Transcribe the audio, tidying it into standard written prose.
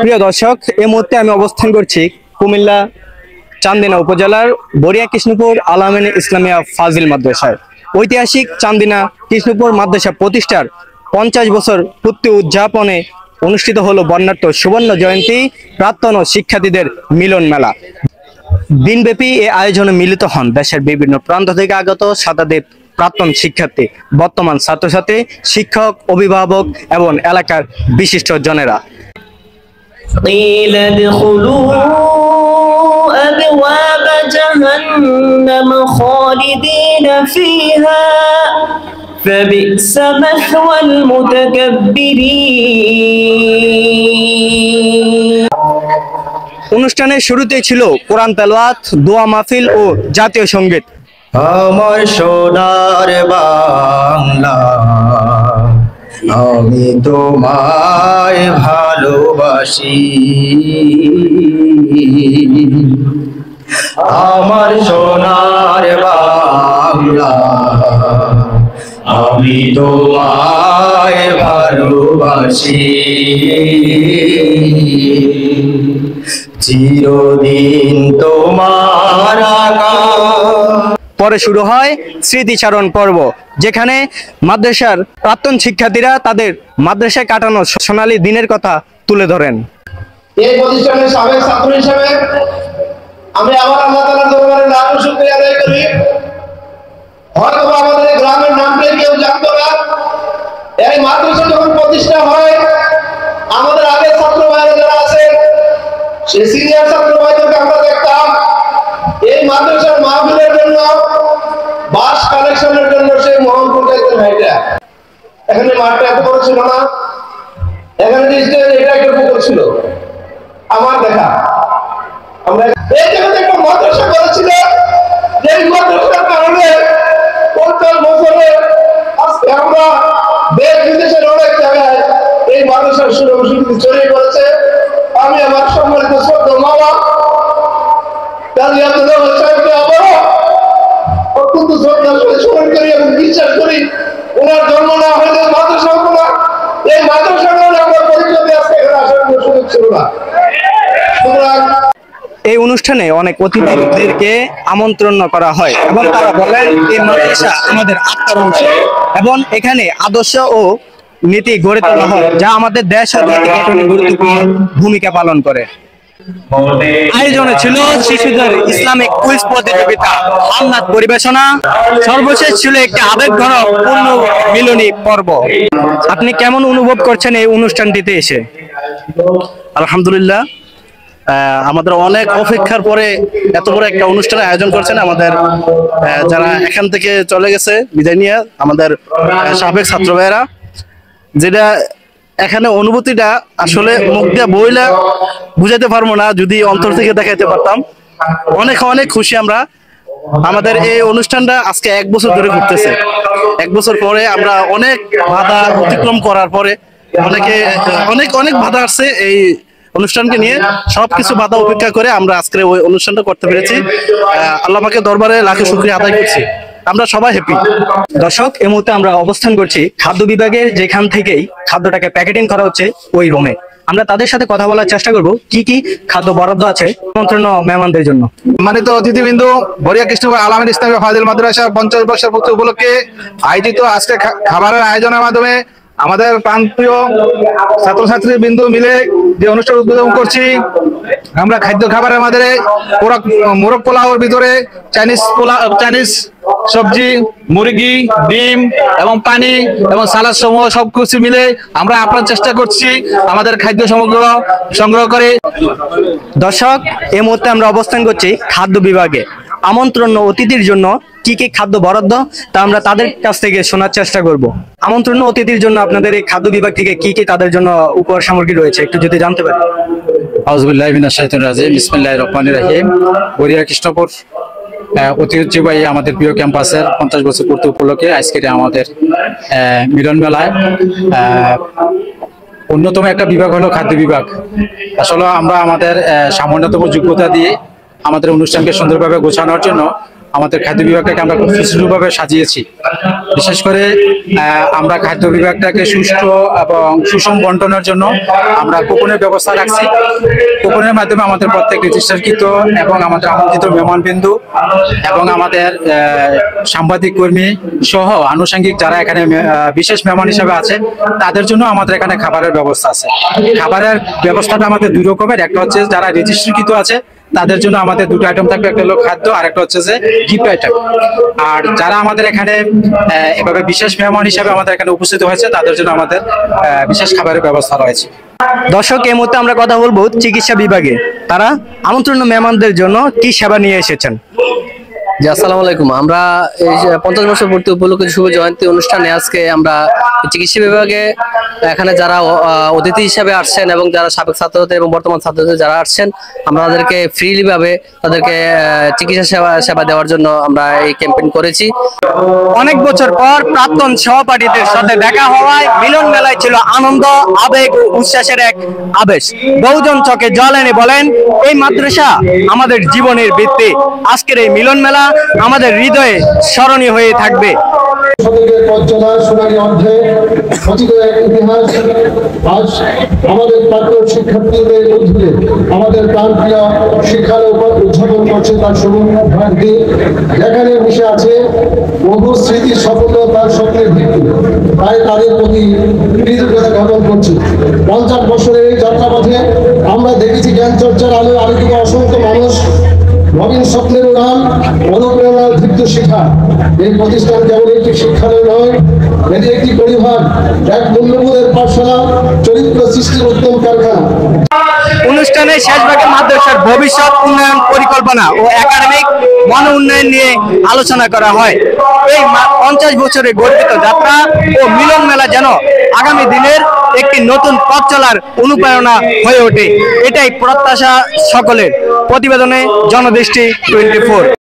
প্রিয় দর্শক, এই মুহূর্তে আমি অবস্থান করছি কুমিল্লা চান্দিনা উপজেলার বড়িয়া কৃষ্ণপুর আল-আমিন ইসলামিয়া ফাজিল মাদ্রাসায়। ঐতিহাসিক চান্দিনা কৃষ্ণপুর মাদ্রাসা প্রতিষ্ঠার 50 বছর পূর্তি উদযাপনে অনুষ্ঠিত হলো বর্ণাঢ্য সুবর্ণ জয়ন্তী প্রাক্তন ও শিক্ষার্থীদের মিলন মেলা। দিনব্যাপী এই আয়োজনে মিলিত হন দেশের বিভিন্ন প্রান্ত থেকে আগত শতাধিক প্রাক্তন শিক্ষার্থী, বর্তমান ছাত্রছাত্রী, শিক্ষক, অভিভাবক এবং এলাকার বিশিষ্ট জনেরা। قيل ادخلوا أبواب جهنم خالدين فيها فبئس مثوى المتكبرين। অনুষ্ঠানের শুরুতেই ছিল কোরআন তেলাওয়াত, দোয়া মাহফিল ও জাতীয় সঙ্গীত। আমার সোনার বাংলা, আমি তোমায় ভালোবাসি। আমার সোনার বাংলা, আমি তোমায় ভালোবাসি। চিরদিন তোমার পরে শুরু হয় স্মৃতিচারণ পর্ব, যেখানে মাদ্রাসার প্রাক্তন শিক্ষার্থীরা তাদের মাদ্রাসায় কাটানো সোনালী দিনের কথা তুলে ধরেন। এই প্রতিষ্ঠানের সাবেক ছাত্র হিসেবে আমি আবার আল্লাহ তাআলার দরবারে লাখ শুকরিয়া আদায় করি। হয়তো আমাদের এই গ্রামের নামটাই কেউ জানতো না। এই মাদ্রাসা যখন প্রতিষ্ঠা হয়, আমাদের আগের ছাত্র ভাইরা যারা আছে, সেই সিনিয়র ছাত্র ভাইদেরকে আমরা দেখতাম এই মাদ্রাসার মাহফিলের জন্য, বাস কালেকশনের জন্য সেই মোহাম্মদ ভাইটা। এখানে মাঠটা এত বড় ছিল না, এখানে স্টেজ এটা একটা পুকুর ছিল। আমার দেখা আমরা এই জায়গাতে একটা মাদ্রাসা করেছিল, যে মাদ্রাসার কারণে 50 বছরে আজকে আমরা দেশ বিদেশের অনেক জায়গায় এই মাদ্রাসার সুরক্ষিত ছড়িয়ে পড়েছে। আমি আমার সম্মানিত শ্রদ্ধা মামা কাজী আব্দুল ওয়াহাব সাহেবকে আবারও অত্যন্ত শ্রদ্ধার সাথে স্মরণ করি এবং বিশ্বাস করি ওনার জন্ম না হলে মাদ্রাসা হতো না। এই মাদ্রাসা আমরা পরিচয় দিয়ে আজকে এখানে আসার কোনো সুযোগ ছিল না। সুতরাং এই অনুষ্ঠানে অনেক অতিথিদেরকে আমন্ত্রণ করা হয় এবং তারা বলেন এই মাদ্রাসা আমাদের আত্মার অংশ এবং এখানে আদর্শ ও নীতি গড়ে তোলা হয়, যা আমাদের দেশ ও জাতি গঠনে গুরুত্বপূর্ণ ভূমিকা পালন করে। আয়োজনে ছিল শিশুদের ইসলামিক কুইজ প্রতিযোগিতা, আমনাত পরিবেশনা, সর্বশেষ ছিল একটি আবেগঘন পূর্ণ মিলনী পর্ব। আপনি কেমন অনুভব করছেন এই অনুষ্ঠানটিতে এসে? আলহামদুলিল্লাহ, আমাদের অনেক অপেক্ষার পরে এত বড় একটা অনুষ্ঠানের আয়োজন করছেন আমাদের যারা এখান থেকে চলে গেছে বিদায় নিয়ে, আমাদের সাবেক ছাত্র ভাইয়েরা। যেটা এখানে অনুভূতিটা আসলে মুখ দিয়ে বইলে বুঝাইতে পারবো না, যদি অন্তর থেকে দেখাইতে পারতাম। অনেক অনেক খুশি আমরা। আমাদের এই অনুষ্ঠানটা আজকে 1 বছর ধরে ঘুরতেছে। 1 বছর পরে আমরা অনেক বাধা অতিক্রম করার পরে অনেক অনেক বাধা আসছে এই অনুষ্ঠানকে নিয়ে, সবকিছু বাধা উপেক্ষা করে আমরা আজকে ওই অনুষ্ঠানটা করতে পেরেছি। আল্লাহ পাকের দরবারে লাখো শুকরিয়া আদায় করছি। আমরা সবাই হ্যাপি। দর্শক, এই মুহূর্তে আমরা অবস্থান করছি খাদ্য বিভাগের, যেখান থেকেই খাদ্যটাকে প্যাকেটিং করা হচ্ছে ওই রুমে। আমরা তাদের সাথে কথা বলার চেষ্টা করব কি কি খাদ্য বরাদ্দ আছে আমন্ত্রণ মেহমানদের জন্য। সম্মানিত অতিথিবৃন্দ, বড়িয়া কৃষ্ণপুর আল-আমিন ইসলামিয়া ফাজিল মাদ্রাসা 50 বছর পূর্তি উপলক্ষে আয়োজিত আজকে খাবারের আয়োজনের মাধ্যমে আমাদের প্রান্তীয় ছাত্রছাত্রী বিন্দু মিলে যে অনুষ্ঠান উদ্বোধন করছি, আমরা খাদ্য খাবারের মাধ্যমে মোরগ পোলাওর ভিতরে চাইনিজ সবজি, মুরগি, ডিম এবং পানি এবং সালাদ সমূহ সবকিছু মিলে আমরা আপনার চেষ্টা করছি আমাদের খাদ্য সামগ্রী সংগ্রহ করে। দর্শক, এই মুহূর্তে আমরা অবস্থান করছি খাদ্য বিভাগে। আমন্ত্রণ অতিথির জন্য কি কি খাদ্য বরাদ্দ তা আমরা তাদের কাছ থেকে শোনার চেষ্টা করব। আমন্ত্রণ অতিথির জন্য আপনাদের এই খাদ্য বিভাগ থেকে কি কি তাদের জন্য উপহার সামগ্রী রয়েছে একটু যদি জানতে পারি। আউযুবিল্লাহি মিনাশ শাইতানির রাজিম, বিসমিল্লাহির রহমানির রহিম। বড়িয়া কৃষ্ণপুর ঐতিহ্যবাহী আমাদের প্রিয় ক্যাম্পাসের 50 বছর পূর্তি উপলক্ষে আজকের আমাদের মিলন মেলায় অন্যতম একটা বিভাগ হলো খাদ্য বিভাগ। আসলে আমরা আমাদের সামান্যতম যোগ্যতা দিয়ে আমাদের অনুষ্ঠানকে সুন্দরভাবে গোছানোর জন্য আমাদের খাদ্য বিভাগটাকে আমরা খুব সুষ্ঠুভাবে সাজিয়েছি, বিশেষ করে আমরা খাদ্য বিভাগটাকে সুষ্ঠু এবং সুষম বন্টনের জন্য আমরা কুপনের ব্যবস্থা রাখছি। কুপনের মাধ্যমে আমাদের প্রত্যেক রেজিস্টারকৃত এবং আমাদের আমন্ত্রিত মেহমানবিন্দু এবং আমাদের সাংবাদিক কর্মী সহ আনুষঙ্গিক যারা এখানে বিশেষ মেহমান হিসেবে আছে তাদের জন্য আমাদের এখানে খাবারের ব্যবস্থা আছে। খাবারের ব্যবস্থাটা আমাদের দুই রকমের, একটা হচ্ছে যারা রেজিস্ট্রিকৃত আছে তাদের জন্য আমাদের দুটো আইটেম থাকবে, একটা হলো খাদ্য আর একটা হচ্ছে যে গিফট আইটেম। আর যারা আমাদের এখানে এভাবে বিশেষ মেহমান হিসেবে আমাদের এখানে উপস্থিত হয়েছে তাদের জন্য আমাদের বিশেষ খাবারের ব্যবস্থা রয়েছে। দর্শক, এই মুহূর্তে আমরা কথা বলবো চিকিৎসা বিভাগে। তারা আমন্ত্রণ মেহমানদের জন্য কি সেবা নিয়ে এসেছেন। জি, আসসালামু আলাইকুম। আমরা এই 50 বছর পূর্তি উপলক্ষে শুভ জয়ন্তী অনুষ্ঠানে আজকে আমরা চিকিৎসা বিভাগে এখানে যারা অতিথি হিসেবে আসছেন এবং যারা সাবেক ছাত্রদের এবং বর্তমান ছাত্রদের যারা আসছেন, আমরা তাদেরকে ফ্রিলি ভাবে তাদেরকে চিকিৎসা সেবা দেওয়ার জন্য আমরা এই ক্যাম্পেইন করেছি। অনেক বছর পর প্রাক্তন সহপাঠীদের সাথে দেখা হওয়ায় মিলন মেলায় ছিল আনন্দ, আবেগ ও উচ্ছ্বাসের এক আবেশ। বহুজন চোখে জল এনে বলেন, এই মাদ্রাসা আমাদের জীবনের ভিত্তি। আজকের এই মিলন মেলা আমাদের হৃদয়ে স্মরণীয় হয়ে থাকবে। শতকের পথ চলা সোনালী অধ্যায়ে রচিত এক ইতিহাস আজ আমাদের প্রাক্তন শিক্ষার্থীদের মধ্যে আমাদের প্রাণপ্রিয় শিক্ষার উপর উদযাপন করছে তার শুভ ভ্রান্তি, যেখানে মিশে আছে বহু স্মৃতির সফলতা তার স্বপ্নের ভিত্তি। তাই তাদের প্রতি কৃতজ্ঞতা জ্ঞাপন করছি। 50 বছরের এই যাত্রাপথে আমরা দেখেছি জ্ঞান চর্চার আলো আলোকিত অসংখ্য মানুষ, নবীন স্বপ্নের উড়ান, অনুপ্রেরণার দীপ্ত শিখা। এই প্রতিষ্ঠান কেবল একটি শিক্ষালয় নয়, এটি একটি পরিবার, এক মূল্যবোধের পাঠশালা, চরিত্র সৃষ্টির উত্তম কারখানা। অনুষ্ঠানে শেষ ভাগে মাদ্রাসার ভবিষ্যৎ উন্নয়ন পরিকল্পনা ও একাডেমিক মান উন্নয়ন নিয়ে আলোচনা করা হয়। এই 50 বছরের গর্বিত যাত্রা ও মিলন মেলা যেন আগামী দিনের একটি নতুন পথ চলার অনুপ্রেরণা হয়ে ওঠে, এটাই প্রত্যাশা সকলের। প্রতিবেদনে জনদৃষ্টি 24।